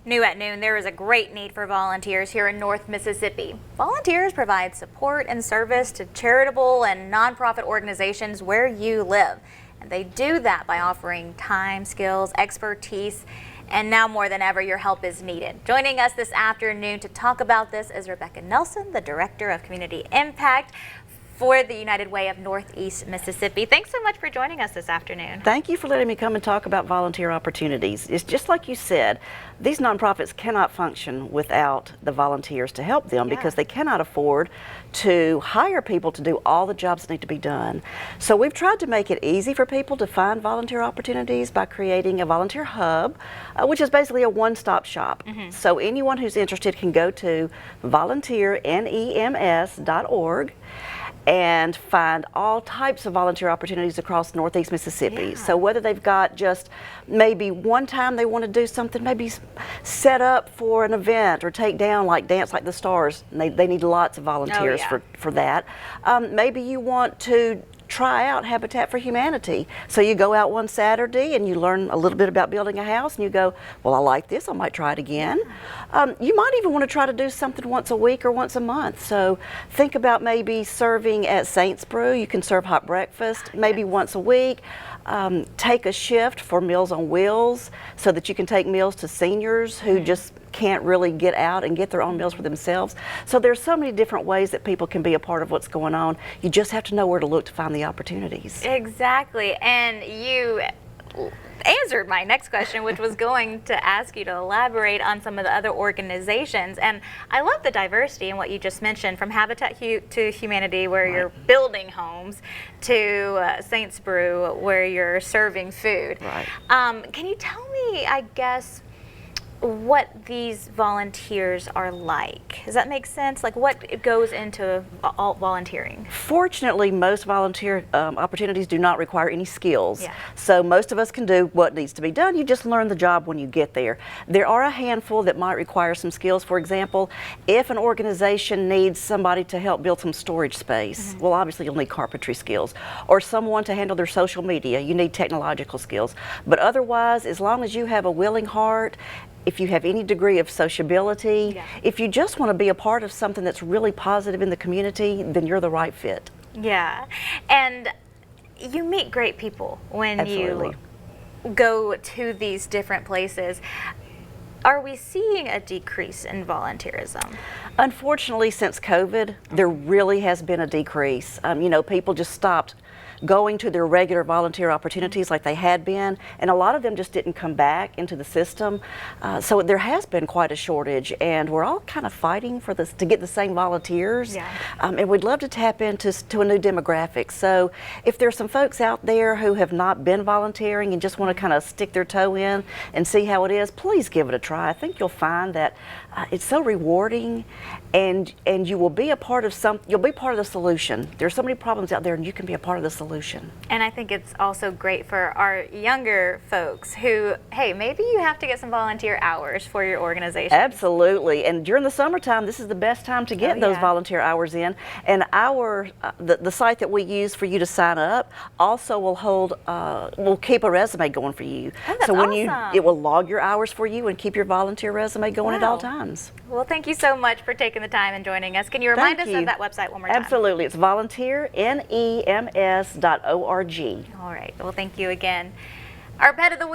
New at noon, there is a great need for volunteers here in North Mississippi. Volunteers provide support and service to charitable and nonprofit organizations where you live. And they do that by offering time, skills, expertise, and now more than ever, your help is needed. Joining us this afternoon to talk about this is Rebecca Nelson, the Director of Community Impact for the United Way of Northeast Mississippi. Thanks so much for joining us this afternoon. Thank you for letting me come and talk about volunteer opportunities. It's just like you said, these nonprofits cannot function without the volunteers to help them because they cannot afford to hire people to do all the jobs that need to be done. So we've tried to make it easy for people to find volunteer opportunities by creating a volunteer hub, which is basically a one-stop shop. So anyone who's interested can go to volunteernems.org and find all types of volunteer opportunities across Northeast Mississippi. So whether they've got just maybe one time they want to do something, maybe set up for an event or take down like Dance Like the Stars, and they need lots of volunteers for that. Maybe you want to try out Habitat for Humanity. So you go out one Saturday and you learn a little bit about building a house and you go, well, I like this, I might try it again. You might even want to try to do something once a week or once a month. So think about maybe serving at Saints Brew. You can serve hot breakfast maybe once a week. Take a shift for Meals on Wheels so that you can take meals to seniors who just can't really get out and get their own meals for themselves. So there's so many different ways that people can be a part of what's going on. You just have to know where to look to find the opportunities. Exactly, and you answered my next question, which was going to ask you to elaborate on some of the other organizations. And I love the diversity in what you just mentioned, from Habitat to Humanity, where you're building homes, to Saints Brew, where you're serving food. Can you tell me, I guess, what these volunteers are like? Does that make sense? Like, what goes into all volunteering? Fortunately, most volunteer opportunities do not require any skills. So most of us can do what needs to be done. You just learn the job when you get there. There are a handful that might require some skills. For example, if an organization needs somebody to help build some storage space, well, obviously you'll need carpentry skills. Or someone to handle their social media, you need technological skills. But otherwise, as long as you have a willing heart, if you have any degree of sociability, if you just want to be a part of something that's really positive in the community, then you're the right fit. Yeah, and you meet great people when you go to these different places. Are we seeing a decrease in volunteerism? Unfortunately, since COVID, there really has been a decrease. You know, people just stopped going to their regular volunteer opportunities like they had been, and a lot of them just didn't come back into the system. So there has been quite a shortage, and we're all kind of fighting for this to get the same volunteers. And we'd love to tap into a new demographic. So if there's some folks out there who have not been volunteering and just want to kind of stick their toe in and see how it is, please give it a try. I think you'll find that it's so rewarding, and you will be a part of you'll be part of the solution. There's so many problems out there, and you can be a part of the solution. And I think it's also great for our younger folks who, hey, maybe you have to get some volunteer hours for your organization. Absolutely, and during the summertime, this is the best time to get those volunteer hours in. And the site that we use for you to sign up also will hold, will keep a resume going for you. So when it will log your hours for you and keep your volunteer resume going at all times. Well, thank you so much for taking the time and joining us. Can you remind us of that website one more time? Absolutely, it's volunteernems.org. All right, well, thank you again. Our Pet of the Week.